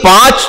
5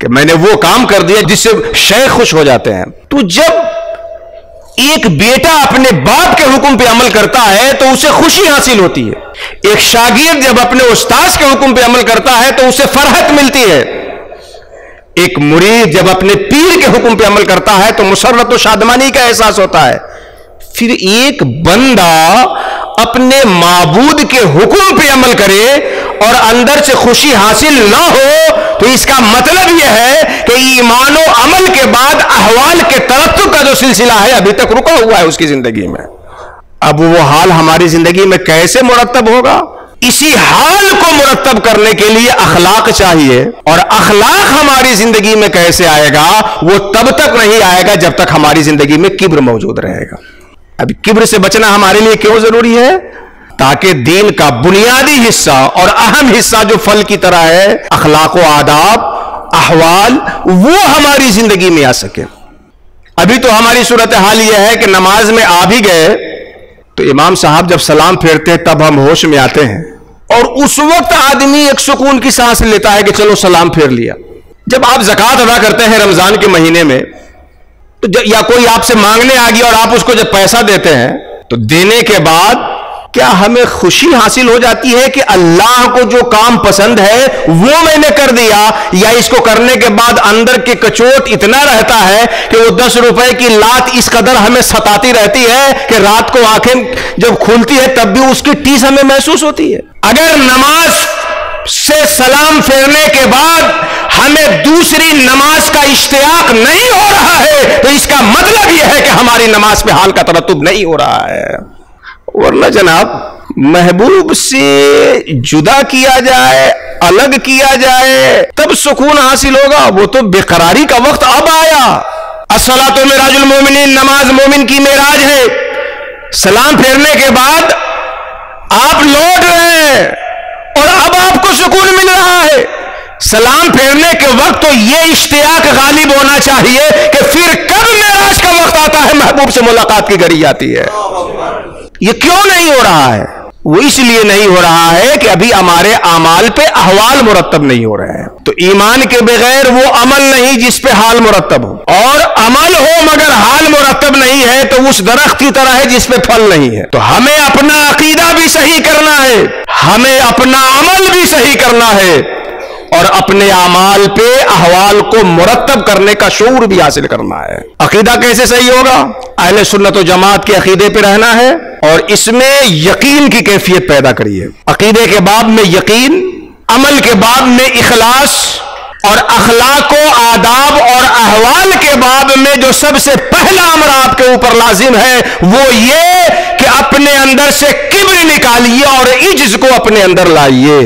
کہ میں نے وہ کام کر دیا جس سے شیخ خوش ہو جاتے ہیں. تو جب ایک بیٹا اپنے باپ کے حکم پہ عمل کرتا ہے تو اسے خوشی حاصل ہوتی ہے. ایک شاگرد جب اپنے استاذ کے حکم پہ عمل کرتا ہے تو اسے فرحت ملتی ہے. ایک مرید جب اپنے پیر کے حکم پہ عمل کرتا ہے تو مسرت و شادمانی کا احساس ہوتا ہے. پھر ایک بندہ اپنے معبود کے حکم پہ عمل کرے اور اندر سے خوشی حاصل نہ ہو تو اس کا مطلب یہ ہے کہ ایمان و عمل کے بعد احوال کے ترتب کا جو سلسلہ ہے ابھی تک رکا ہوا ہے اس کی زندگی میں. اب وہ حال ہماری زندگی میں کیسے مرتب ہوگا؟ اسی حال کو مرتب کرنے کے لیے اخلاق چاہیے. اور اخلاق ہماری زندگی میں کیسے آئے گا؟ وہ تب تک نہیں آئے گا جب تک ہماری زندگی میں کبر موجود رہے گا. اب کبر سے بچنا ہمارے لیے کیوں ضروری ہے؟ تاکہ دین کا بنیادی حصہ اور اہم حصہ جو پھل کی طرح ہے اخلاق و آداب احوال وہ ہماری زندگی میں آ سکے. ابھی تو ہماری صورتحال یہ ہے کہ نماز میں آ بھی گئے تو امام صاحب جب سلام پھیرتے ہیں تب ہم ہوش میں آتے ہیں اور اس وقت آدمی ایک سکون کی سانس لیتا ہے کہ چلو سلام پھیر لیا. جب آپ زکوٰۃ ادا کرتے ہیں رمضان کے مہینے میں تو یا کوئی آپ سے مانگنے آ گیا اور آپ اس کو جب پیسہ دیتے ہیں تو دینے کے بعد کیا ہمیں خوشی حاصل ہو جاتی ہے کہ اللہ کو جو کام پسند ہے وہ میں نے کر دیا، یا اس کو کرنے کے بعد اندر کے کچوٹ اتنا رہتا ہے کہ وہ 10 روپے کی لات اس قدر ہمیں ستاتی رہتی ہے کہ رات کو آنکھیں جب کھولتی ہے تب بھی اس کی ٹیس ہمیں محسوس ہوتی ہے؟ اگر نماز سے سلام پھیرنے کے بعد ہمیں دوسری نماز کا اشتیاق نہیں ہو رہا ہے تو اس کا مطلب یہ ہے کہ ہماری نماز پہ حال کا ترتب نہیں ہو رہا ہے. ورنہ جناب محبوب سے جدا کیا جائے، الگ کیا جائے تب سکون حاصل ہوگا. وہ تو بے قراری کا وقت اب آیا. الصلاۃ معراج المومنین، نماز مومن کی معراج ہے. سلام پھیرنے کے بعد آپ لوٹ رہے ہیں اور اب آپ کو سکون مل رہا ہے. سلام پھیرنے کے وقت تو یہ اشتیاق غالب ہونا چاہیے کہ پھر کب معراج کا وقت آتا ہے محبوب سے ملاقات کی گھڑی آتی ہے. یہ کیوں نہیں ہو رہا ہے؟ وہ اس لیے نہیں ہو رہا ہے کہ ابھی ہمارے اعمال پہ احوال مرتب نہیں ہو رہے ہیں. تو ایمان کے بغیر وہ عمل نہیں جس پہ حال مرتب ہو، اور عمل ہو مگر حال مرتب نہیں ہے تو اس درخت کی طرح ہے جس پہ پھل نہیں ہے. تو ہمیں اپنا عقیدہ بھی صحیح کرنا ہے، ہمیں اپنا عمل بھی صحیح کرنا ہے، اور اپنے اعمال پہ احوال کو مرتب کرنے کا شعور بھی حاصل کرنا ہے. عقیدہ کیسے صحیح ہوگا؟ اہل سنت و جماعت کے عقیدے پہ رہنا ہے اور اس میں یقین کی کیفیت پیدا کریے. عقیدے کے باب میں یقین، عمل کے باب میں اخلاص، اور اخلاق و آداب اور احوال کے باب میں جو سب سے پہلا امر آپ کے اوپر لازم ہے وہ یہ کہ اپنے اندر سے کبر نکالیے اور عجز کو اپنے اندر لائیے.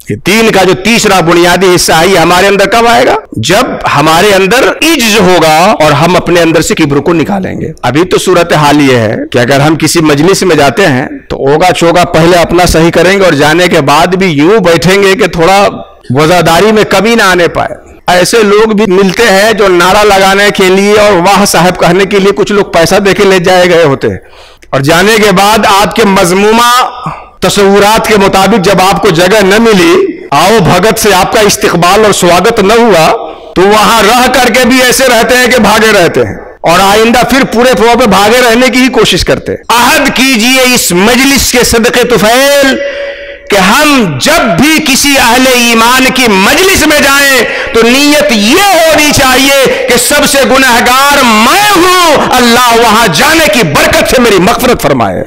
یہ دین کا جو تیسرا بنیادی حصہ ہے یہ ہمارے اندر کب آئے گا؟ جب ہمارے اندر عجز ہوگا اور ہم اپنے اندر سے کبر کو نکالیں گے. ابھی تو صورتحال یہ ہے کہ اگر ہم کسی مجلس میں جاتے ہیں تو اوگا چوگا پہلے اپنا صحیح کریں گے اور جانے کے بعد بھی یوں بیٹھیں گے کہ تھوڑا وزاداری میں کمی نہ آنے پائے. ایسے لوگ بھی ملتے ہیں جو نعرہ لگانے کے لیے اور واہ صاحب کہنے کے لیے کچھ لوگ پیسہ دے کے لے جائے گئے ہوتے ہیں، اور جانے کے بعد آپ کے مذمومہ تصورات کے مطابق جب آپ کو جگہ نہ ملی، آؤ بھگت سے آپ کا استقبال اور سواگت نہ ہوا، تو وہاں رہ کر کے بھی ایسے رہتے ہیں کہ بھاگے رہتے ہیں، اور آئندہ پھر پورے پورے پہ بھاگے رہنے کی ہی کوشش کرتے ہیں. عہد کیجئے اس مجلس کے صدقے طفیل کہ ہم جب بھی کسی اہل ایمان کی مجلس میں جائیں تو نیت یہ ہونی چاہیے کہ سب سے گنہگار میں ہوں، اللہ وہاں جانے کی برکت سے میری مغفرت فرمائے.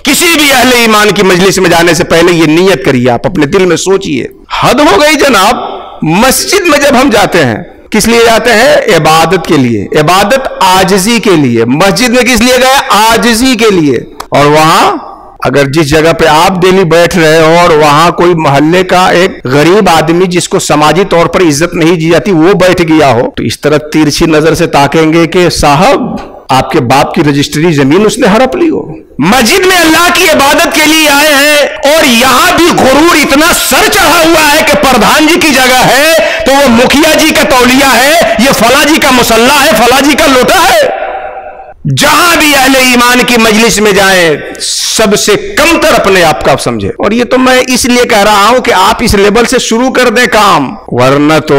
کسی بھی اہل ایمان کی مجلس میں جانے سے پہلے یہ نیت کریے، آپ اپنے دل میں سوچئے. حد ہو گئی جناب. مسجد میں جب ہم جاتے ہیں کس لیے جاتے ہیں؟ عبادت کے لیے. عبادت عاجزی کے لیے. مسجد میں کس لیے گئے؟ عاجزی کے لیے. اور وہاں اگر جس جگہ پہ آپ ڈیلی بیٹھ رہے ہو اور وہاں کوئی محلے کا ایک غریب آدمی جس کو سماجی طور پر عزت نہیں دی جاتی وہ بیٹھ گیا ہو تو اس طرح تیرچھی نظر سے تاکیں گے کہ صاحب آپ کے باپ کی رجسٹری زمین اس نے ہڑپ لی ہو. مسجد میں اللہ کی عبادت کے لیے آئے ہیں اور یہاں بھی غرور اتنا سر چڑھا ہوا ہے کہ پردھان جی کی جگہ ہے تو وہ مکھیا جی کا تولیہ ہے، یہ فلاں جی کا مصلہ ہے، فلاں جی کا لوٹا ہے. جہاں بھی اہل ایمان کی مجلس میں جائیں سب سے کم تر اپنے آپ کا سمجھے. اور یہ تو میں اس لیے کہہ رہا ہوں کہ آپ اس لیول سے شروع کر دیں کام، ورنہ تو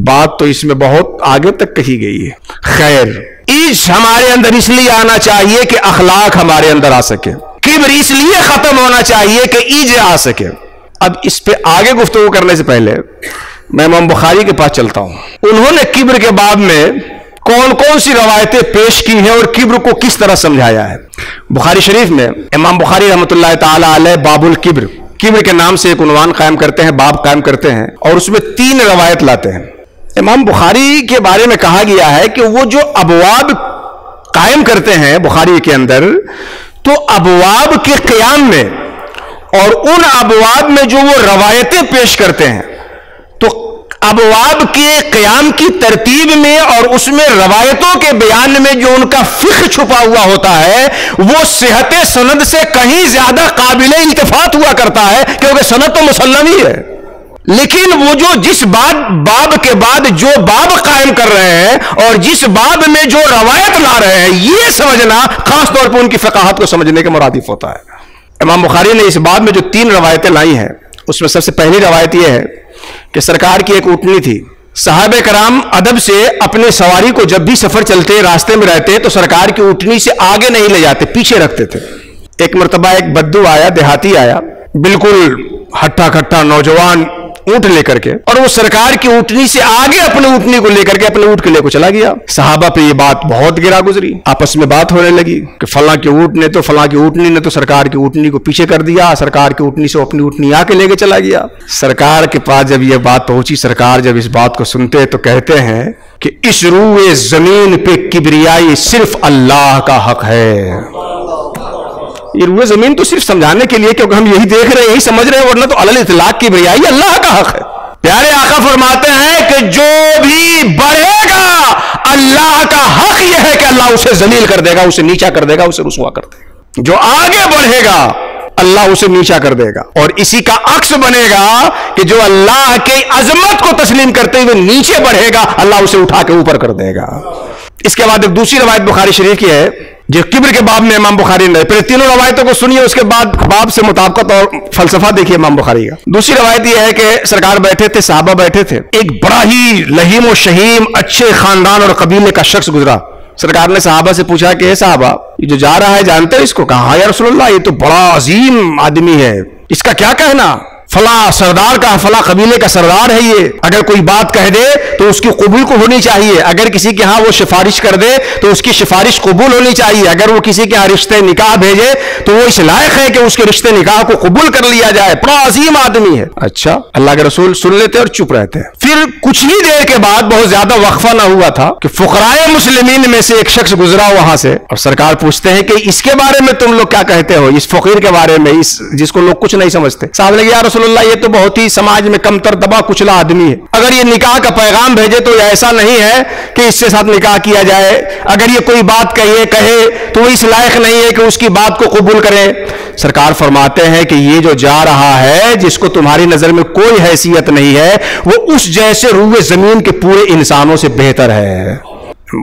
بات تو اس میں بہت آگے تک کہی گئی ہے۔ خیر، عجز ہمارے اندر اس لیے آنا چاہیے کہ اخلاق ہمارے اندر آ سکے، کبر اس لیے ختم ہونا چاہیے کہ عجز آ سکے۔ اب اس پہ آگے گفتگو کرنے سے پہلے میں امام بخاری کے پاس چلتا ہوں۔ انہوں نے کبر کے باب میں کون کون سی روایتیں پیش کی ہیں اور کبر کو کس طرح سمجھایا ہے۔ بخاری شریف میں امام بخاری رحمۃ اللہ تعالی علیہ باب الکبر، کبر کے نام سے ایک عنوان قائم کرتے ہیں، باب قائم کرتے ہیں، اور اس میں 3 روایت لاتے ہیں۔ امام بخاری کے بارے میں کہا گیا ہے کہ وہ جو ابواب قائم کرتے ہیں بخاری کے اندر، تو ابواب کے قیام میں اور ان ابواب میں جو وہ روایتیں پیش کرتے ہیں، تو ابواب کے قیام کی ترتیب میں اور اس میں روایتوں کے بیان میں جو ان کا فقہ چھپا ہوا ہوتا ہے، وہ صحت سند سے کہیں زیادہ قابل التفات ہوا کرتا ہے، کیونکہ سند تو مسلم ہی ہے، لیکن وہ جو جس باب کے بعد جو باب قائم کر رہے ہیں اور جس باب میں جو روایت لا رہے ہیں، یہ سمجھنا خاص طور پر ان کی فقاہت کو سمجھنے کے مرادف ہوتا ہے۔ امام بخاری نے اس باب میں جو 3 روایتیں لائی ہیں، اس میں سب سے پہلی روایت یہ ہے کہ سرکار کی ایک اونٹنی تھی، صحابہ کرام ادب سے اپنے سواری کو جب بھی سفر چلتے راستے میں رہتے تو سرکار کی اونٹنی سے آگے نہیں لے جاتے، پیچھے رکھتے تھے۔ ایک مرتبہ ایک بدو آیا، دیہاتی آیا، بالکل ہٹھا کھٹا نوجوان اونٹ لے کر کے، اور وہ سرکار کی اونٹنی سے آگے اپنے اونٹنی کو لے کر کے اپنے اونٹ کے لے کو چلا گیا۔ صحابہ پہ یہ بات بہت گرا گزری، آپس میں بات ہونے لگی کہ فلاں کے اونٹ نے تو فلاں کی اونٹنی نے تو سرکار کی اونٹنی کو پیچھے کر دیا، سرکار کی اونٹنی سے اپنی اونٹنی آ کے لے کے چلا گیا۔ سرکار کے پاس جب یہ بات پہنچی، سرکار جب اس بات کو سنتے تو کہتے ہیں کہ اس روئے زمین پہ کبریائی صرف اللہ کا حق ہے۔ یہ روئے زمین تو صرف سمجھانے کے لیے، کیونکہ ہم یہی دیکھ رہے ہیں، یہی سمجھ رہے ہیں، ورنہ تو علی الاطلاق کی کبریائی اللہ کا حق ہے۔ پیارے آقا فرماتے ہیں کہ جو بھی بڑھے گا، اللہ کا حق یہ ہے کہ اللہ اسے ذلیل کر دے گا، اسے نیچا کر دے گا، اسے رسوا کر دے گا۔ جو آگے بڑھے گا اللہ اسے نیچا کر دے گا، اور اسی کا عکس بنے گا کہ جو اللہ کی عظمت کو تسلیم کرتے ہوئے نیچے بڑھے گا، اللہ اسے اٹھا کے اوپر کر دے گا۔ اس کے بعد ایک دوسری روایت بخاری شریف کی ہے جو کبر کے باب میں امام بخاری نے، پھر تینوں روایتوں کو سنیے، اس کے بعد باب سے مطابقت اور فلسفہ دیکھیے امام بخاری کا۔ دوسری روایت یہ ہے کہ سرکار بیٹھے تھے، صحابہ بیٹھے تھے، ایک بڑا ہی لہیم و شہیم اچھے خاندان اور قبیلے کا شخص گزرا۔ سرکار نے صحابہ سے پوچھا کہ اے صحابہ، یہ جو جا رہا ہے جانتے ہیں اس کو؟ کہا یا رسول اللہ، یہ تو بڑا عظیم آدمی ہے، اس کا کیا کہنا؟ فلاں سردار کا، فلاں قبیلے کا سردار ہے یہ، اگر کوئی بات کہہ دے تو اس کی قبول کو ہونی چاہیے، اگر کسی کے ہاں وہ سفارش کر دے تو اس کی سفارش قبول ہونی چاہیے، اگر وہ کسی کے ہاں رشتے نکاح بھیجے تو وہ اس لائق ہے کہ اس کے رشتے نکاح کو قبول کر لیا جائے، بڑا عظیم آدمی ہے۔ اچھا، اللہ کے رسول سن لیتے اور چپ رہتے ہیں۔ پھر کچھ ہی دیر کے بعد، بہت زیادہ وقفہ نہ ہوا تھا کہ فقراء مسلمین میں سے ایک شخص گزرا وہاں سے، اور سرکار پوچھتے ہیں کہ اس کے بارے میں تم لوگ کیا کہتے ہو، اس فقیر کے بارے میں، اس جس کو لوگ کچھ نہیں سمجھتے؟ صاحب نے کہا یا رسول اللہ، یہ تو بہت ہی سماج میں کم تر دبا کچلا آدمی ہے، اگر یہ نکاح کا پیغام بھیجے تو ایسا نہیں ہے کہ اس سے ساتھ نکاح کیا جائے، اگر یہ کوئی بات کہے تو وہ اس لائق نہیں ہے کہ اس کی بات کو قبول کرے۔ سرکار فرماتے ہیں کہ یہ جو جا رہا ہے، جس کو تمہاری نظر میں کوئی حیثیت نہیں ہے، وہ اس جیسے روئے زمین کے پورے انسانوں سے بہتر ہے۔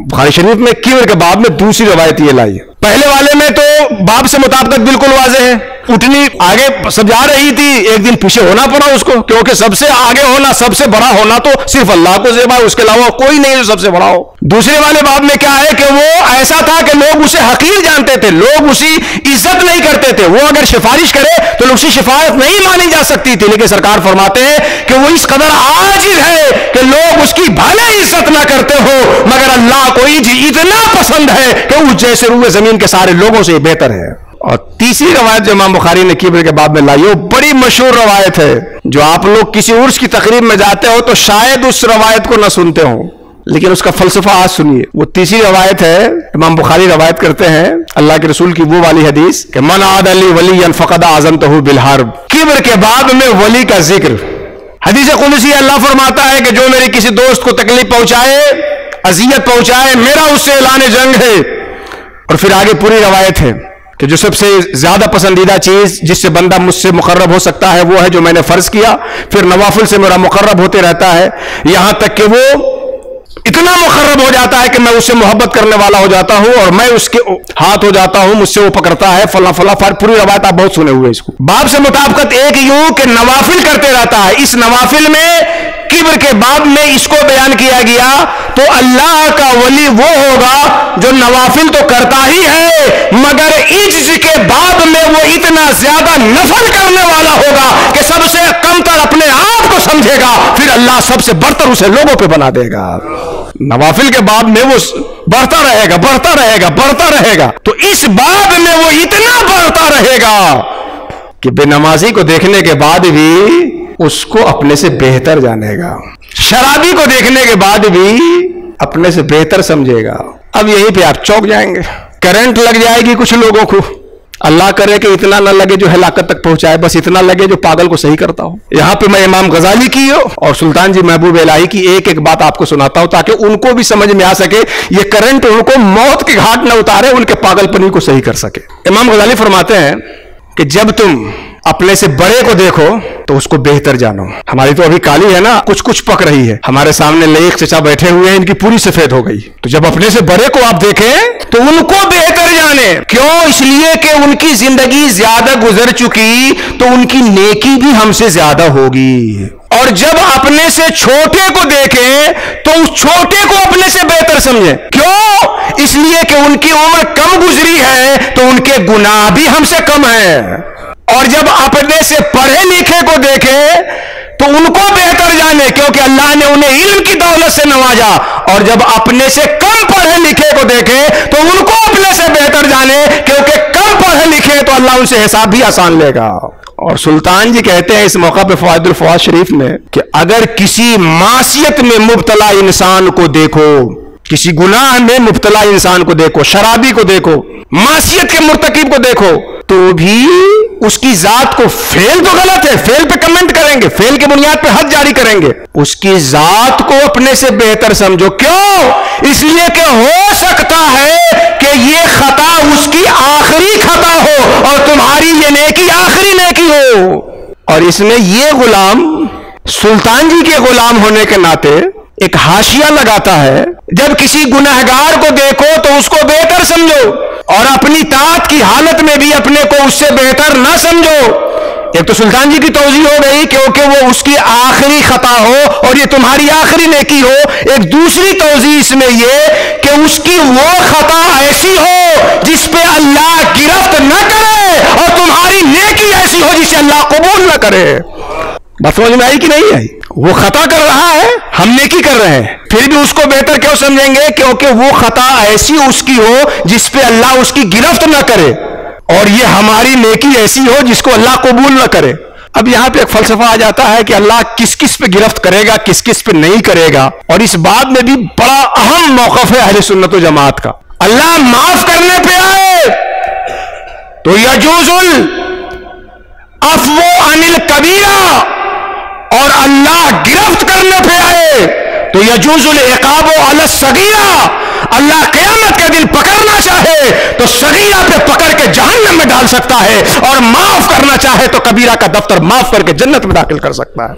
بخاری شریف میں کبر کے باب میں دوسری روایت یہ لائی ہے۔ پہلے والے میں تو باب سے مطابقت بالکل واضح ہے، اٹھنی آگے سب جا رہی تھی، ایک دن پیچھے ہونا پڑا اس کو، کیونکہ سب سے آگے ہونا، سب سے بڑا ہونا تو صرف اللہ کو زیبا ہے، اس کے علاوہ کوئی نہیں جو سب سے بڑا ہو۔ دوسرے والے باب میں کیا ہے کہ وہ ایسا تھا کہ لوگ اسے حقیر جانتے تھے، لوگ اسی عزت نہیں کرتے تھے، وہ اگر سفارش کرے تو اسی شفاعت نہیں مانی جا سکتی تھی، لیکن سرکار فرماتے ہیں کہ وہ اس قدر عاجز ہے کہ لوگ اس کی بھلے عزت نہ کرتے ہو، مگر اللہ کو اتنا پسند ہے کہ اس جیسے روئے زمین کے سارے لوگوں سے بہتر ہے۔ اور تیسری روایت جو امام بخاری نے کبر کے باب میں لائی، وہ بڑی مشہور روایت ہے، جو آپ لوگ کسی عرس کی تقریب میں جاتے ہو تو شاید اس روایت کو نہ سنتے ہو، لیکن اس کا فلسفہ آج سنیے۔ وہ تیسری روایت ہے، امام بخاری روایت کرتے ہیں اللہ کے رسول کی وہ والی حدیث کہ من عاد لی ولیا فقد اعظمتہ بالحرب۔ کبر کے باب میں ولی کا ذکر، حدیث قدسی اللہ فرماتا ہے کہ جو میرے کسی دوست کو تکلیف پہنچائے، اذیت پہنچائے، میرا اس سے اعلان جنگ ہے۔ اور پھر آگے پوری روایت ہے کہ جو سب سے زیادہ پسندیدہ چیز جس سے بندہ مجھ سے مقرب ہو سکتا ہے وہ ہے جو میں نے فرض کیا، پھر نوافل سے میرا مقرب ہوتے رہتا ہے، یہاں تک کہ وہ اتنا مقرب ہو جاتا ہے کہ میں اس سے محبت کرنے والا ہو جاتا ہوں اور میں اس کے ہاتھ ہو جاتا ہوں، مجھ سے وہ پکڑتا ہے، فلاں فلاں پوری روایت آپ بہت سنے ہوئے اس کو۔ باب سے مطابقت ایک یوں کہ نوافل کرتے رہتا ہے، اس نوافل میں کبر کے باب میں اس کو بیان کیا گیا تو اللہ کا ولی وہ ہوگا جو نوافل تو کرتا ہی ہے مگر عجز کے باب میں وہ اتنا زیادہ نفل کرنے والا ہوگا کہ سب سے کم تر اپنے آپ کو سمجھے گا، پھر اللہ سب سے برتر اسے لوگوں پہ بنا دے گا۔ نوافل کے باب میں وہ بڑھتا رہے گا، بڑھتا رہے گا، بڑھتا رہے گا، تو اس باب میں وہ اتنا بڑھتا رہے گا کہ بے نمازی کو دیکھنے کے بعد بھی اس کو اپنے سے بہتر جانے گا، شرابی کو دیکھنے کے بعد بھی اپنے سے بہتر سمجھے گا۔ اب یہیں پہ آپ چوک جائیں گے، کرنٹ لگ جائے گی کچھ لوگوں کو، اللہ کرے کہ اتنا نہ لگے جو ہلاکت تک پہنچائے، بس اتنا لگے جو پاگل کو صحیح کرتا ہو۔ یہاں پہ میں امام غزالی کی اور سلطان جی محبوب الہی کی ایک ایک بات آپ کو سناتا ہوں تاکہ ان کو بھی سمجھ میں آ سکے، یہ کرنٹ ان کو موت کے گھاٹ نہ اتارے، ان کے پاگل پنی کو صحیح کر سکے۔ امام غزالی فرماتے ہیں کہ جب تم اپنے سے بڑے کو دیکھو تو اس کو بہتر جانو۔ ہماری تو ابھی کالی ہے نا، کچھ کچھ پک رہی ہے، ہمارے سامنے لیک چچا بیٹھے ہوئے ہیں، ان کی پوری سفید ہو گئی، تو جب اپنے سے بڑے کو آپ دیکھیں تو ان کو بہتر جانے۔ کیوں؟ اس لیے کہ ان کی زندگی زیادہ گزر چکی تو ان کی نیکی بھی ہم سے زیادہ ہوگی، اور جب اپنے سے چھوٹے کو دیکھیں تو اس چھوٹے کو اپنے سے بہتر سمجھیں۔ کیوں؟ اس لیے کہ ان کی عمر کم گزری ہے تو ان کے گناہ بھی ہم سے کم ہیں، اور جب اپنے سے پڑھے لکھے کو دیکھیں تو ان کو بہتر جانے کیونکہ اللہ نے انہیں علم کی دولت سے نوازا، اور جب اپنے سے کم پڑھے لکھے کو دیکھیں تو ان کو اپنے سے بہتر جانے کیونکہ کم پڑھے لکھے تو اللہ ان سے حساب بھی آسان لے گا۔ اور سلطان جی کہتے ہیں اس موقع پہ فوائد الفوائد شریف میں کہ اگر کسی معصیت میں مبتلا انسان کو دیکھو، کسی گناہ میں مبتلا انسان کو دیکھو، شرابی کو دیکھو، معصیت کے مرتکب کو دیکھو، تو بھی اس کی ذات کو فیل تو غلط ہے، فیل پہ کمنٹ کریں گے، فیل کے بنیاد پہ حد جاری کریں گے، اس کی ذات کو اپنے سے بہتر سمجھو۔ کیوں؟ اس لیے کہ ہو سکتا ہے کہ یہ خطا اس کی آخری خطا ہو اور تمہاری یہ نیکی آخری نیکی ہو۔ اور اس میں یہ غلام سلطان جی کے غلام ہونے کے ناطے ایک حاشیہ لگاتا ہے، جب کسی گناہگار کو دیکھو تو اس کو بہتر سمجھو، اور اپنی طاعت کی حالت میں بھی اپنے کو اس سے بہتر نہ سمجھو۔ ایک تو سلطان جی کی توضیح ہو گئی کیونکہ وہ اس کی آخری خطا ہو اور یہ تمہاری آخری نیکی ہو۔ ایک دوسری توضیح اس میں یہ کہ اس کی وہ خطا ایسی ہو جس پہ اللہ گرفت نہ کرے اور تمہاری نیکی ایسی ہو جسے اللہ قبول نہ کرے۔ بات سمجھ میں آئی کہ نہیں آئی؟ وہ خطا کر رہا ہے، ہم نیکی کر رہے ہیں، پھر بھی اس کو بہتر کیوں سمجھیں گے؟ کیونکہ وہ خطا ایسی اس کی ہو جس پہ اللہ اس کی گرفت نہ کرے، اور یہ ہماری نیکی ایسی ہو جس کو اللہ قبول نہ کرے۔ اب یہاں پہ ایک فلسفہ آ جاتا ہے کہ اللہ کس کس پہ گرفت کرے گا، کس کس پہ نہیں کرے گا، اور اس بات میں بھی بڑا اہم موقف ہے اہل سنت و جماعت کا۔ اللہ معاف کرنے پہ آئے تو یجوز العفو عن الکبیرہ، اور اللہ گرفت کرنے پہ آئے تو یجوز العقاب علی الصغیرہ، اللہ قیامت کے دن پکڑنا چاہے تو صغیرہ پہ پکڑ کے جہنم میں ڈال سکتا ہے، اور معاف کرنا چاہے تو کبیرہ کا دفتر معاف کر کے جنت میں داخل کر سکتا ہے۔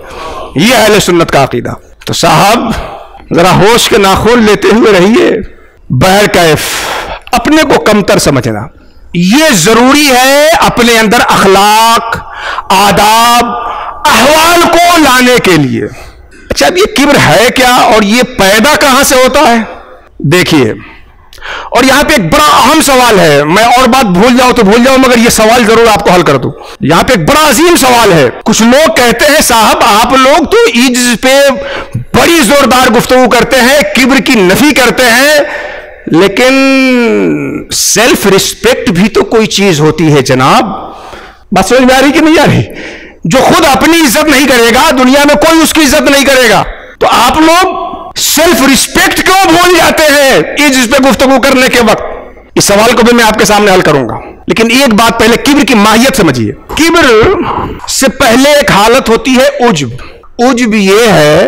یہ اہل سنت کا عقیدہ۔ تو صاحب ذرا ہوش کے ناخن لیتے ہوئے رہیے، بہر کیف اپنے کو کمتر سمجھنا یہ ضروری ہے اپنے اندر اخلاق، آداب، احوال کو لانے کے لیے۔ اچھا اب یہ کبر ہے کیا اور یہ پیدا کہاں سے ہوتا ہے؟ دیکھیے، اور یہاں پہ ایک بڑا اہم سوال ہے، میں اور بات بھول جاؤں تو بھول جاؤں مگر یہ سوال ضرور آپ کو حل کر دوں۔ یہاں پہ ایک بڑا عظیم سوال ہے۔ کچھ لوگ کہتے ہیں صاحب آپ لوگ تو عجز پہ بڑی زوردار گفتگو کرتے ہیں، کبر کی نفی کرتے ہیں، لیکن سیلف ریسپیکٹ بھی تو کوئی چیز ہوتی ہے جناب۔ بات سمجھ میں آ رہی کہ نہیں آ رہی؟ جو خود اپنی عزت نہیں کرے گا دنیا میں کوئی اس کی عزت نہیں کرے گا، تو آپ لوگ سیلف ریسپیکٹ کیوں بھول جاتے ہیں عجز پہ گفتگو کرنے کے وقت؟ اس سوال کو بھی میں آپ کے سامنے حل کروں گا، لیکن ایک بات پہلے کبر کی ماہیت سمجھیے۔ کبر سے پہلے ایک حالت ہوتی ہے عجب۔ عجب یہ ہے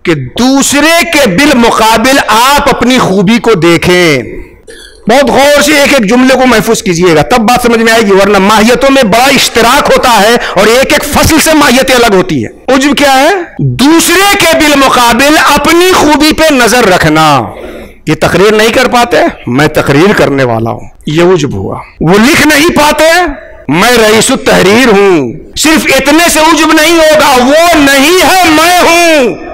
کہ دوسرے کے بالمقابل آپ اپنی خوبی کو دیکھیں۔ بہت غور سے ایک ایک جملے کو محفوظ کیجئے گا تب بات سمجھ میں آئے گی، ورنہ ماہیتوں میں بڑا اشتراک ہوتا ہے اور ایک ایک فصل سے ماہیتیں الگ ہوتی ہے۔ عجب کیا ہے؟ دوسرے کے بالمقابل اپنی خوبی پہ نظر رکھنا۔ یہ تقریر نہیں کر پاتے، میں تقریر کرنے والا ہوں، یہ عجب ہوا۔ وہ لکھ نہیں پاتے، میں رئیس التحریر ہوں، صرف اتنے سے عجب نہیں ہوگا، وہ نہیں ہے میں ہوں۔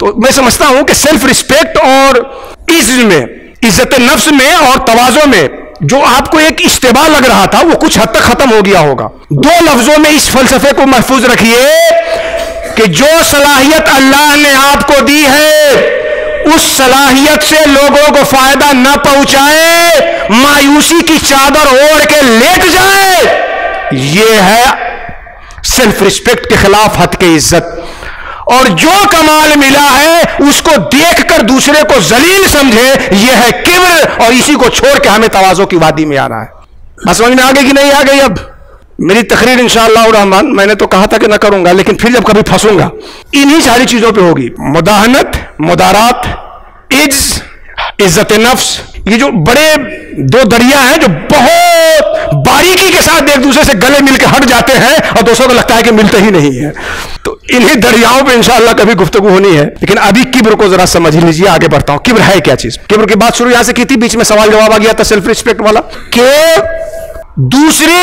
تو میں سمجھتا ہوں کہ سیلف ریسپیکٹ اور عزت میں، عزت نفس میں اور تواضع میں جو آپ کو ایک اشتباہ لگ رہا تھا وہ کچھ حد تک ختم ہو گیا ہوگا. 2 لفظوں میں اس فلسفے کو محفوظ رکھیے کہ جو صلاحیت اللہ نے آپ کو دی ہے اس صلاحیت سے لوگوں کو فائدہ نہ پہنچائے، مایوسی کی چادر اوڑھ کے لیٹ جائے، یہ ہے سیلف ریسپیکٹ کے خلاف ہتک عزت. اور جو کمال ملا ہے اس کو دیکھ کر دوسرے کو ذلیل سمجھے، یہ ہے کبر، اور اسی کو چھوڑ کے ہمیں تواضع کی وادی میں آنا ہے. بس سمجھ میں آ گئی کہ نہیں آ گئی؟ اب میری تقریر انشاءاللہ الرحمن میں نے تو کہا تھا کہ نہ کروں گا، لیکن پھر جب کبھی پھنسوں گا انہی ساری چیزوں پہ ہوگی. مداہنت، مدارات، عجز، عزت نفس، یہ جو بڑے 2 دریا ہیں جو بہت باریکی کے ساتھ ایک دوسرے سے گلے مل کے ہٹ جاتے ہیں اور دوسروں کو لگتا ہے کہ ملتے ہی نہیں ہیں. تو انہی دریاؤں پہ انشاءاللہ کبھی گفتگو ہونی ہے. لیکن ابھی کبر کو ذرا سمجھ لیجیے، آگے بڑھتا ہوں. کبر ہے کیا چیز؟ کبر کی بات شروع یہاں سے کی تھی، بیچ میں سوال جواب آ گیا تھا سیلف ریسپیکٹ والا، کہ دوسرے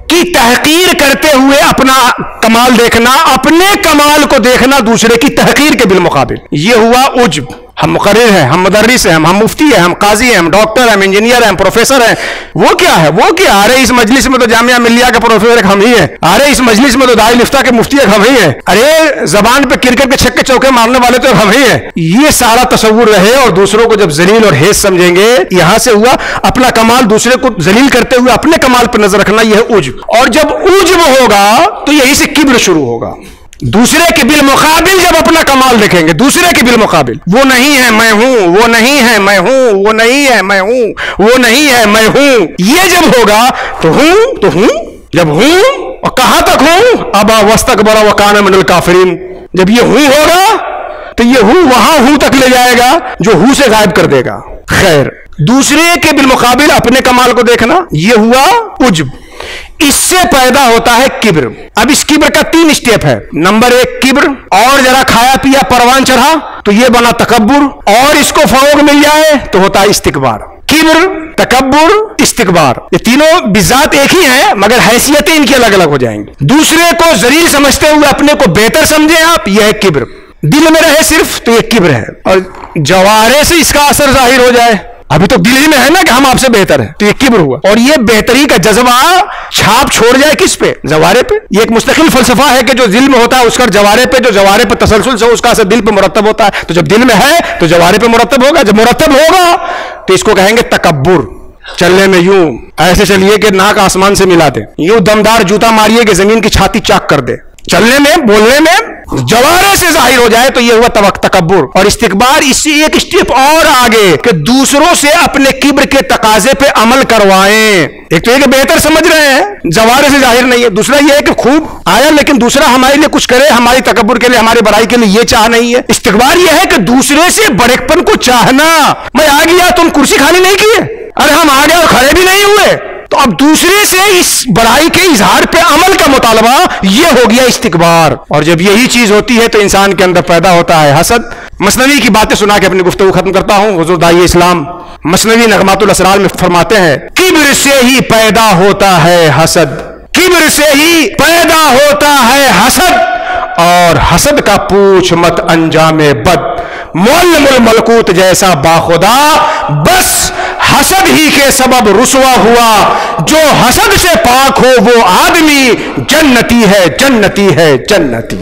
کی تحقیر کرتے ہوئے اپنا کمال دیکھنا، اپنے کمال کو دیکھنا دوسرے کی تحقیر کے بالمقابل، یہ ہوا عجب. ہم مقرر ہیں، ہم مدرس ہیں، ہم مفتی ہیں، ہم قاضی ہیں، ہم ڈاکٹر ہیں، ہم انجینئر ہیں، ہم پروفیسر ہیں. وہ کیا ہے؟ وہ کیا؟ ارے اس مجلس میں تو جامعہ ملیہ کے پروفیسر ایک ہم ہی ہیں. ارے اس مجلس میں تو دار الافتاء کے مفتی ایک ہم ہی ہیں. ارے زبان پہ کرکٹ کے چھکے چوکے مارنے والے تو ایک ہم ہی ہیں. یہ سارا تصور رہے اور دوسروں کو جب ذلیل اور ہیز سمجھیں گے، یہاں سے ہوا اپنا کمال دوسرے کو ذلیل کرتے ہوئے اپنے کمال پر نظر رکھنا، یہ ہے عجب. اور جب عجب ہوگا تو یہی سے کبر شروع ہوگا. دوسرے کے بالمقابل جب اپنا کمال دیکھیں گے، دوسرے کے بالمقابل، وہ نہیں ہے میں ہوں، وہ نہیں ہے میں ہوں، وہ نہیں ہے میں ہوں، وہ نہیں ہے میں ہوں، یہ جب ہوگا تو ہوں، جب ہوں اور کہاں تک ہوں؟ ابا واستکبر وکان من الکافرین. جب یہ ہوں ہوگا تو یہ ہوں وہاں ہوں تک لے جائے گا جو ہوں سے غائب کر دے گا. خیر، دوسرے کے بالمقابل اپنے کمال کو دیکھنا، یہ ہوا عجب. اس سے پیدا ہوتا ہے کبر. اب اس کبر کا 3 اسٹیپ ہے. نمبر 1 کبر، اور ذرا کھایا پیا پروان چڑھا تو یہ بنا تکبر، اور اس کو فروغ مل جائے تو ہوتا ہے استکبار. کبر، تکبر، استکبار، یہ تینوں بذات ایک ہی ہیں مگر حیثیتیں ان کی الگ الگ ہو جائیں گی. دوسرے کو ذلیل سمجھتے ہوئے اپنے کو بہتر سمجھیں آپ، یہ ہے کبر. دل میں رہے صرف تو یہ کبر ہے. اور جوارے سے اس کا اثر ظاہر ہو جائے، ابھی تو دل ہی میں ہے نا کہ ہم آپ سے بہتر ہیں، تو یہ کبر ہوا. اور یہ بہتری کا جذبہ چھاپ چھوڑ جائے کس پہ؟ جوارے پہ. یہ ایک مستقل فلسفہ ہے کہ جو دل میں ہوتا ہے اس کا جوارے پہ، جو جوارے پہ تسلسل سے اس کا اثر دل پہ مرتب ہوتا ہے. تو جب دل میں ہے تو جوارے پہ مرتب ہوگا. جب مرتب ہوگا تو اس کو کہیں گے تکبر. چلنے میں یوں ایسے چلیے کہ ناک آسمان سے ملا دے، یوں دمدار جوتا ماریے کہ زمین کی چھاتی چاک کر دے. چلنے میں، بولنے میں جوارے سے ظاہر ہو جائے تو یہ ہوا تکبر. اور استکبار اس سے ایک اسٹیپ اور آگے کہ دوسروں سے اپنے کبر کے تقاضے پہ عمل کروائیں. ایک تو یہ کہ بہتر سمجھ رہے ہیں، جوارے سے ظاہر نہیں ہے. دوسرا یہ ہے کہ خوب آیا لیکن دوسرا ہمارے لیے کچھ کرے، ہماری تکبر کے لیے، ہماری بڑائی کے لیے، یہ چاہ نہیں ہے. استکبار یہ ہے کہ دوسرے سے بڑک پن کو چاہنا. میں آ گیا، تم کرسی خالی نہیں کیے، ارے ہم آ گئے اور کھڑے بھی نہیں ہوئے. تو اب دوسرے سے اس بڑائی کے اظہار پہ عمل کا مطالبہ، یہ ہو گیا استکبار. اور جب یہی چیز ہوتی ہے تو انسان کے اندر پیدا ہوتا ہے حسد. مثنوی کی باتیں سنا کے اپنی گفتگو ختم کرتا ہوں. حضور داعی اسلام مثنوی نغمات الاسرار میں فرماتے ہیں، کبر سے ہی پیدا ہوتا ہے حسد، کبر سے ہی پیدا ہوتا ہے حسد، اور حسد کا پوچھ مت انجام بد، معلم الملکوت جیسا باخدا، بس حسد ہی کے سبب رسوا ہوا. جو حسد سے پاک ہو وہ آدمی جنتی ہے، جنتی ہے، جنتی.